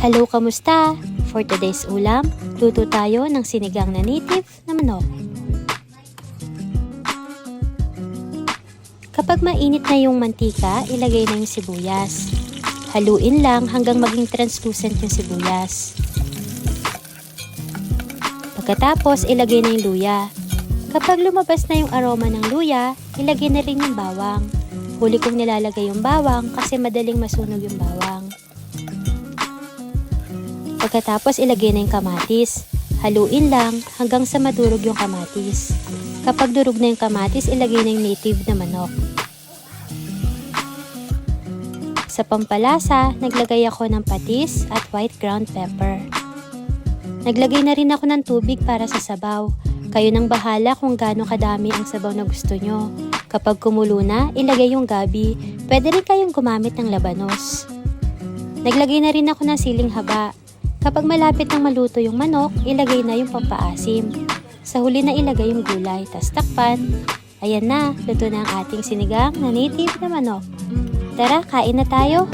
Hello, kamusta? For today's ulam, luto tayo ng sinigang na native na manok. Kapag mainit na yung mantika, ilagay na yung sibuyas. Haluin lang hanggang maging translucent yung sibuyas. Pagkatapos, ilagay na yung luya. Kapag lumabas na yung aroma ng luya, ilagay na rin yung bawang. Huli kong nilalagay yung bawang kasi madaling masunog yung bawang. Pagkatapos, ilagay na yung kamatis. Haluin lang hanggang sa madurog yung kamatis. Kapag durog na yung kamatis, ilagay na yung native na manok. Sa pampalasa, naglagay ako ng patis at white ground pepper. Naglagay na rin ako ng tubig para sa sabaw. Kayo nang bahala kung gaano kadami ang sabaw na gusto nyo. Kapag kumulo na, ilagay yung gabi. Pwede rin kayong gumamit ng labanos. Naglagay na rin ako ng siling haba. Kapag malapit nang maluto yung manok, ilagay na yung pampaasim. Sa huli na ilagay yung gulay, tas takpan. Ayan na, luto na ang ating sinigang na native na manok. Tara, kain na tayo!